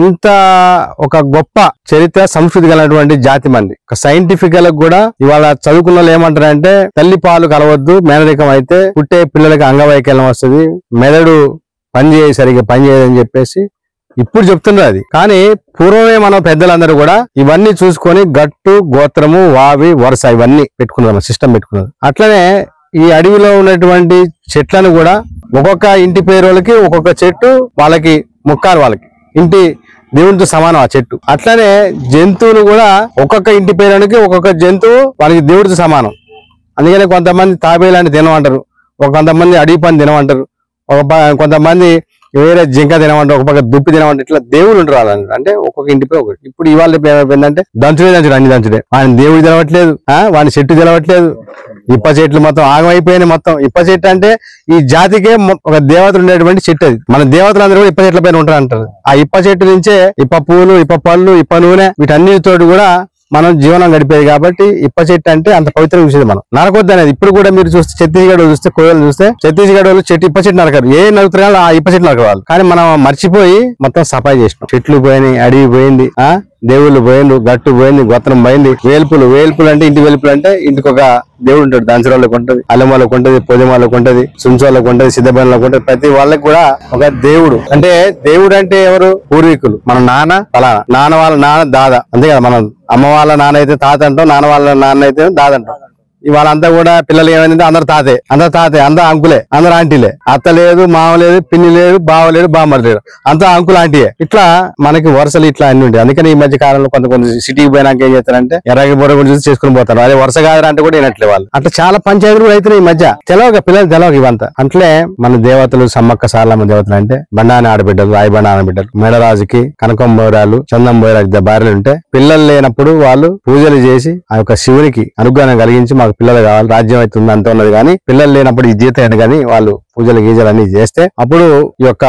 ఇంత ఒక గొప్ప చరిత్ర సంస్కృతి కలిగినటువంటి జాతి మంది. ఒక సైంటిఫికల్ కూడా ఇవాళ చదువుకున్న వాళ్ళు ఏమంటారంటే తల్లి పాలు కలవద్దు, మేనరికం అయితే పుట్టే పిల్లలకి అంగవైకల్యం వస్తుంది, మెదడు సరిగ్గా పనిచేయదని చెప్పేసి ఇప్పుడు చెప్తున్నారు. అది కానీ పూర్వమే మన పెద్దలందరూ కూడా ఇవన్నీ చూసుకొని గట్టు, గోత్రము, వావి, వరుస ఇవన్నీ పెట్టుకున్నారు, సిస్టమ్ పెట్టుకున్నారు. అట్లనే ఈ అడవిలో ఉన్నటువంటి చెట్లను కూడా ఒక్కొక్క ఇంటి పేరు వాళ్ళకి ఒక్కొక్క చెట్టు వాళ్ళకి ముక్కారు, వాళ్ళకి ఇంటి దేవునితో సమానం ఆ చెట్టు. అట్లనే జంతువులు కూడా ఒక్కొక్క ఇంటి పేరునికి ఒక్కొక్క జంతువు వాళ్ళకి దేవుడితో సమానం. అందుకనే కొంతమంది తాబేలాంటి తినమంటారు, కొంతమంది అడవి పని తినమంటారు, కొంతమంది వేరే జింక తినమంటారు, ఒక పక్క దుప్పి తినమంటారు. ఇట్లా దేవుడు ఉంటారు వాళ్ళని, అంటే ఒక్కొక్క ఇంటి పై ఒకటి. ఇప్పుడు ఇవాళ ఏమైపోయిందంటే దంచుడే అన్ని దంచుడే, వాని దేవుడు తెలవట్లేదు, వాని చెట్టు తెలవట్లేదు, ఇప్ప చెట్లు మొత్తం ఆగమైపోయినాయి. మొత్తం ఇప్ప చెట్టు అంటే ఈ జాతికే ఒక దేవత ఉండేటువంటి చెట్టు. అది మన దేవతలందరూ కూడా ఇప్ప చెట్ల పైన ఉంటారు అంటారు. ఆ ఇప్ప చెట్టు నుంచే ఇప్ప పూలు, ఇప్ప పళ్ళు, ఇప్ప నూనె వీటన్నిటితోటి కూడా మనం జీవనం గడిపేది. కాబట్టి ఇప్ప చెట్టు అంటే అంత పవిత్రంగా చూసేది మనం. నరకొద్దు అనేది ఇప్పుడు కూడా మీరు చూస్తే ఛత్తీస్గఢ్ చూస్తే, కోయలు చూస్తే ఛత్తీస్గఢ్ వాళ్ళు ఇప్ప చెట్టు నరకరు, ఏ నరుకుతారు ఆ ఇప్ప చెట్టు నరకరు వాళ్ళు. కానీ మనం మర్చిపోయి మొత్తం సఫాయి చేసినాం. చెట్లు పోయినాయి, అడవి పోయింది, దేవుళ్ళు పోయిండు, గట్టు పోయింది, గోత్రం పోయింది. వేల్పులు అంటే ఇంటి వేల్పులు అంటే ఇంటికి ఒక దేవుడు ఉంటాడు. దంచరాళ్ళకు ఉంటది, అల్లెమ్మలకు ఉంటది, పొదిమాలకు ఉంటది, సుంచోళ్ళకు ఉంటది, సిద్ధబెన్లకు ఉంటది. ప్రతి వాళ్ళకి కూడా ఒక దేవుడు. అంటే దేవుడు అంటే ఎవరు? పూర్వీకులు. మన నాన్న ఫలానా, నాన్న వాళ్ళ నాన్న దాదా, అంతే కదా. మనం అమ్మ వాళ్ళ నాన్న అయితే తాత అంటాం, నాన్న వాళ్ళ నాన్న అయితే దాదా అంటాం. ఇవాళంతా కూడా పిల్లలు ఏమైందంటే అందరు తాతే, అందరు అంకులే, అందరు ఆంటీలే. అత్త లేదు, మామ లేదు, పిన్ని లేదు, బావ లేడు, బామ్మడి లేడు, అంతా అంకులు ఆంటీయే. ఇట్లా మనకి వరుసలు ఇట్లా అన్ని ఉంటాయి. అందుకని ఈ మధ్య కాలంలో కొంత సిటీకి పోయినాక ఏం చేస్తారంటే ఎర్రగి బొర్ర కూడా చూసి చేసుకుని పోతారు. అదే వరుస కాదంటే కూడా వినట్లే వాళ్ళు. అట్లా చాలా పంచాయతీలు కూడా అవుతున్నాయి ఈ మధ్య. తెలవక పిల్లలు తెలవక ఇవంతా. అట్లే మన దేవతలు సమ్మక్క సారలమ్మ దేవతలు అంటే బండాని ఆడబిడ్డలు, రాయిబండ ఆడబిడ్డలు, మెడరాజుకి కనకం బోరాలు, చందం బోరాలు భార్యలు ఉంటే పిల్లలు లేనప్పుడు వాళ్ళు పూజలు చేసి ఆ యొక్క శివునికి అనుగ్రహం కలిగించి మాకు పిల్లలు కావాలి, రాజ్యం అవుతుంది అంత ఉన్నది. కానీ పిల్లలు లేనప్పుడు ఈ జీతం కానీ వాళ్ళు పూజలు గీజలు అన్ని చేస్తే అప్పుడు ఈ యొక్క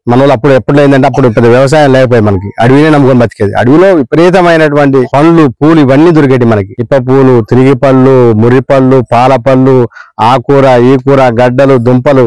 మన వాళ్ళు అప్పుడు ఎప్పుడు ఏంటంటే అప్పుడు పెద్ద వ్యవసాయం లేకపోయి మనకి అడవినే నమ్ముకొని బతికేది. అడవిలో విపరీతమైనటువంటి పండ్లు, పూలు ఇవన్నీ దొరికేటి మనకి. ఇప్ప పూలు, తిరిగి పళ్ళు, మురి పళ్ళు, పాల పళ్ళు, ఆ కూర, ఈ కూర, గడ్డలు, దుంపలు,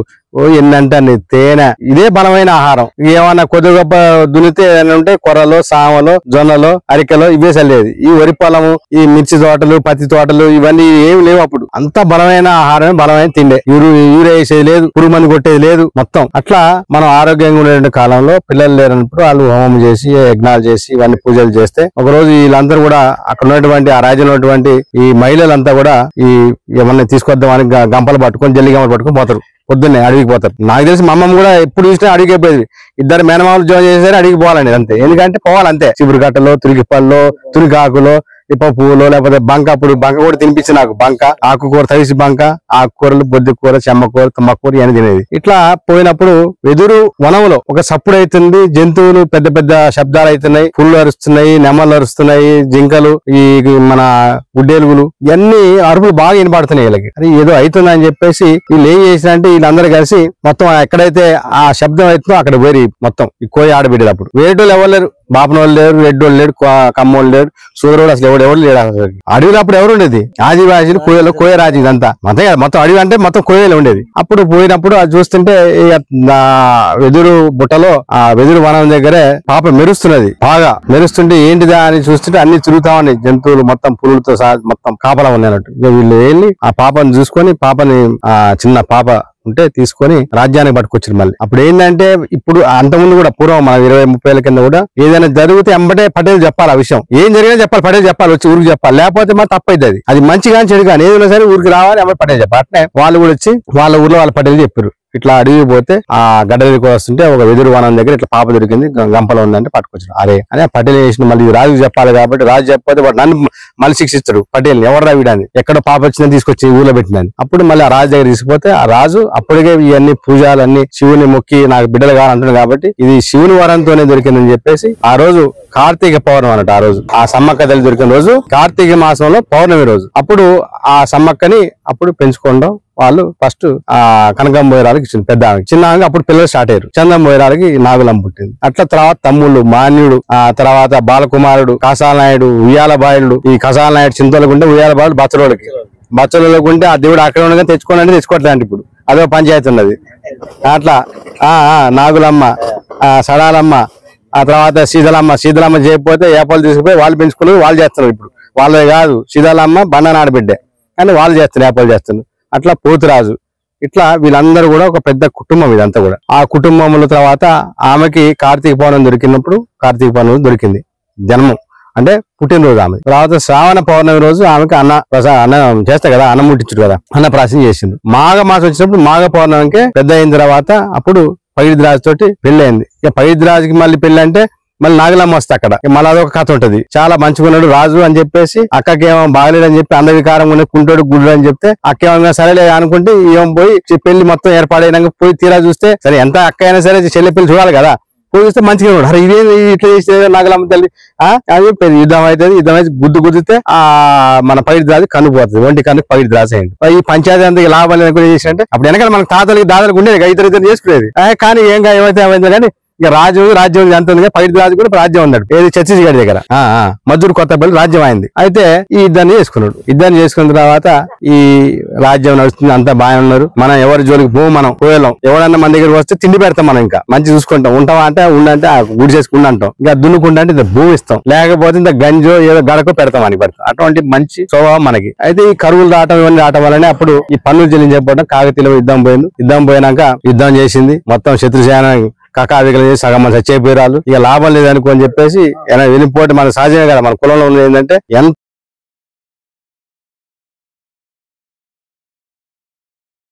ఎన్నంటే తేనె, ఇదే బలమైన ఆహారం. ఏమన్నా కొద్ది గొప్ప దున్నితే ఉంటే కొర్రలో, సామలో, జొన్నలో, అరికలో ఇవే చల్లేది. ఈ వరి పొలము, ఈ మిర్చి తోటలు, పత్తి తోటలు ఇవన్నీ ఏమి లేవు అప్పుడు. అంత బలమైన ఆహారమే, బలమైన తిండే. యూరియా వేసేది లేదు, పురుగు మందు కొట్టేది లేదు మొత్తం. అట్లా మనం ఆరోగ్యంగా ఉండే కాలంలో పిల్లలు లేనప్పుడు వాళ్ళు హోమం చేసి, యజ్ఞాలు చేసి, ఇవన్నీ పూజలు చేస్తే ఒకరోజు వీళ్ళందరూ కూడా అక్కడ ఉన్నటువంటి ఆ రాజ్యంలో ఉన్నటువంటి ఈ మహిళలంతా కూడా ఈ ఏమన్నా తీసుకొద్దామని గంపలు పట్టుకొని, జల్లి గంపలు పట్టుకొని పోతారు. పొద్దున్నే అడవికి పోతారు. నాకు తెలిసి మా అమ్మమ్మ కూడా ఎప్పుడు చూసినా అడిగి పోయేది. ఇద్దరు మేనమామలు జాయిన్ చేసేసరి అడిగి పోవాలండి అంతే. ఎందుకంటే పోవాలంతే. చిగురు గట్టలో, తురికి పళ్ళు, తురికాకులో, ఇప్ప పువ్వులు, లేకపోతే బంక. అప్పుడు బంక కూడా తినిపించి నాకు బంక, ఆకుకూర, తడిసి బంక, ఆకుకూరలు, బొద్ది కూర, చెమ్మకూర, తుమ్మకూర ఇవన్నీ తినేది. ఇట్లా పోయినప్పుడు వెదురు వనంలో ఒక సప్పుడు అవుతుంది, జంతువులు పెద్ద పెద్ద శబ్దాలు అవుతున్నాయి, పుళ్ళు అరుస్తున్నాయి, నెమళ్ళు అరుస్తున్నాయి, జింకలు, ఈ మన గుడ్డేలుగులు ఇవన్నీ అరుపులు బాగా వినపడుతున్నాయి వీళ్ళకి. అది ఏదో అవుతుందని చెప్పేసి వీళ్ళు ఏం చేసినంటే వీళ్ళందరూ కలిసి మొత్తం ఎక్కడైతే ఆ శబ్దం అవుతుందో అక్కడ పోయి మొత్తం ఈ కోయి ఆడబిడ్డలు. అప్పుడు వేరేటోళ్ళు ఎవరు లేరు, బాపనోళ్ళు లేరు, రెడ్డోళ్ళు లేరు, కమ్మోళ్ళు లేరు, సూదరుడు అసలు ఎవరు లేడు. అడవిలో అప్పుడు ఎవరు ఉండేది? ఆదివాసీలు, కోయ రాజు, ఇదంతా మొత్తం అడవి అంటే మొత్తం కోయలు ఉండేది. అప్పుడు పోయినప్పుడు అది చూస్తుంటే వెదురు బుట్టలో ఆ వెదురు వనం దగ్గరే పాప మెరుస్తున్నది. బాగా మెరుస్తుంటే ఏంటిదా అని చూస్తుంటే అన్ని తిరుగుతా ఉన్నాయి జంతువులు, మొత్తం పులులతో సహా మొత్తం కాపలా ఉన్నట్టు. వీళ్ళు వెళ్ళి ఆ పాపని చూసుకొని, పాపని ఆ చిన్న పాప ఉంటే తీసుకొని రాజ్యానికి పట్టుకొచ్చారు. మళ్ళీ అప్పుడు ఏంటంటే ఇప్పుడు అంతకుముందు కూడా పూర్వం మన 20-30 ఏళ్ల కింద కూడా ఏదైనా జరిగితే ఎంబటే పటేల్ చెప్పాలి. ఆ విషయం ఏం జరిగినా చెప్పాలి, పటేల్ చెప్పాలి, వచ్చి ఊరికి చెప్పాలి. లేకపోతే మా తప్పైతుంది. అది మంచి కానీ చెడు కానీ ఏదైనా సరే ఊరికి రావాలి, ఎంబటే పటేల్ చెప్పాలి. అట్లే వాళ్ళు కూడా వచ్చి వాళ్ళ ఊర్లో వాళ్ళ పటేల్ చెప్పారు. ఇట్లా అడిగి పోతే ఆ గడ్డలకు వస్తుంటే ఒక వెదురు వనం దగ్గర ఇట్లా పాప దొరికింది, గంపలో ఉందంటే పట్టుకొచ్చాడు. అరే అని పటేల్ చేసిన మళ్ళీ రాజుకు చెప్పాలి కాబట్టి రాజు చెప్పకపోతే వాడు నన్ను మళ్ళీ శిక్షిస్తాడు. పటేల్ ఎవరు రావిడాన్ని ఎక్కడో పాప వచ్చిందని తీసుకొచ్చి ఊర్లో పెట్టిందని. అప్పుడు మళ్ళీ ఆ రాజు దగ్గర తీసుకుపోతే ఆ రాజు అప్పటికే ఇవన్నీ పూజలన్నీ శివుని మొక్కి నాకు బిడ్డలు కావాలంటున్నాడు కాబట్టి ఇది శివుని వరంతోనే దొరికిందని చెప్పేసి ఆ రోజు కార్తీక పౌర్ణమి అన్నట్టు. ఆ రోజు ఆ సమ్మక్క తల్లి దొరికిన రోజు కార్తీక మాసంలో పౌర్ణమి రోజు. అప్పుడు ఆ సమ్మక్కని అప్పుడు పెంచుకోవడం వాళ్ళు ఫస్ట్ ఆ కనకం బోయరాలకి ఇచ్చింది పెద్ద ఆమె. చిన్న ఆమె అప్పుడు పిల్లలు స్టార్ట్ అయ్యారు. చందం బోయరాలకి నాగులం పుట్టింది. అట్లా తర్వాత తమ్ముళ్ళు, మాన్యుడు, ఆ తర్వాత బాలకుమారుడు, కాసాల నాయుడు, ఉయ్యాల బాయుడు. ఈ కసాల నాయుడు చింతలకుంటే ఉయ్యాల బాయుడు బచ్చలోడికి, బచ్చలోకి ఉంటే ఆ దేవుడు అక్కడ ఉండగా తెచ్చుకోండి అంటే తెచ్చుకోవట్లేదు. ఇప్పుడు అదో పంచాయతీ ఉన్నది. అట్లా నాగులమ్మ, సడాలమ్మ, ఆ తర్వాత శీతలమ్మ చేయకపోతే ఏపాలు తీసుకుపోయి వాళ్ళు పెంచుకుని వాళ్ళు చేస్తున్నారు. ఇప్పుడు వాళ్ళే కాదు, శీతలమ్మ బండ ఆడబిడ్డే కానీ వాళ్ళు చేస్తున్నారు, ఏపాలు చేస్తున్నారు. అట్లా పోతురాజు, ఇట్లా వీళ్ళందరూ కూడా ఒక పెద్ద కుటుంబం ఇదంతా కూడా. ఆ కుటుంబంలో తర్వాత ఆమెకి కార్తీక పౌర్ణమి దొరికినప్పుడు, కార్తీక పౌర్ణమి దొరికింది జన్మం అంటే పుట్టినరోజు ఆమె. తర్వాత శ్రావణ పౌర్ణమి రోజు ఆమెకి అన్నం చేస్తా కదా, అన్నం ముట్టించుడు కదా, అన్నప్రాసం చేసింది. మాఘ మాసం వచ్చినప్పుడు మాఘ పౌర్ణమికి పెద్ద అయిన తర్వాత అప్పుడు పగిడిద్రాజు తోటి పెళ్లి అయింది. ఇక పగిడిద్రాజుకి మళ్ళీ పెళ్లి అంటే మళ్ళీ నాగలమ్మ వస్తే అక్కడ మళ్ళీ అదొక కథ ఉంటది. చాలా మంచిగున్నాడు రాజు అని చెప్పేసి అక్కకేమో బాగలేడు అని చెప్పి అందవికారం ఉన్న కుంటోడు గుడ్డు అని చెప్తే అక్కేమో సరేలే అనుకుంటే ఏం పోయి పెళ్లి మొత్తం ఏర్పాడైనాక పోయి తీరా చూస్తే సరే ఎంత అక్క అయినా సరే చెల్లె పెళ్లి చూడాలి కదా, పోయి చూస్తే మంచిగా ఉన్నాడు. అరే ఇదే ఇట్లా చేస్తే నాగలమ్మ తల్లి అని చెప్పేది. యుద్ధం అవుతుంది, యుద్ధం అయితే గుద్దితే మన పగిడిద్రాజు కన్ను పోతుంది, ఒంటి కన్ను పగిడిద్రాజు అయింది. ఈ పంచాయతీ అంతా లాభం లేకుండా చేసినట్టే అప్పుడు వెనకాల మన తాతలకి దాదాలకు ఉండేది ఇతరు చేసుకునేది. కానీ ఏమైతే ఏమైంది కానీ ఇక రాజ్యం ఎంత ఉంది, పగిడిద్రాజు కూడా రాజ్యం ఉన్నాడు ఏది ఛత్తీస్గఢ్ దగ్గర మద్దూరు కొత్తపల్లి రాజ్యం అయింది. అయితే ఈ యుద్ధాన్ని చేసుకున్నాడు. యుద్ధాన్ని చేసుకున్న తర్వాత ఈ రాజ్యం నడుస్తుంది, అంతా బాగా ఉన్నారు. మనం ఎవరి జోలికి పోవు, మనం పోయలేం. ఎవడన్నా మన దగ్గర వస్తే తిండి పెడతాం, మనం ఇంకా మంచి చూసుకుంటాం. ఉంటావా అంటే ఉండంటే గుడి చేసుకుంటా అంటాం, ఇంకా దున్నుకుంటా అంటే ఇంత భూమి ఇస్తాం, లేకపోతే ఇంత గంజో ఏదో గడకో పెడతాం అని పెడతాం. అటువంటి మంచి స్వభావం మనకి. అయితే ఈ కరువులు దాటం ఇవన్నీ దాటం వల్లనే అప్పుడు ఈ పన్నులు చెల్లించకపోవడం కాకతీయులు యుద్ధం పోయింది. యుద్ధం పోయినాక యుద్ధం చేసింది మొత్తం శత్రుసేన కకావికలు చేసి సగం మంది చచ్చిపోయారు. ఇక లాభం లేదనుకో అని చెప్పేసి వెళ్ళిపోతే మన సహజమే కదా, మన కులంలో ఉన్నది ఏంటంటే ఎంత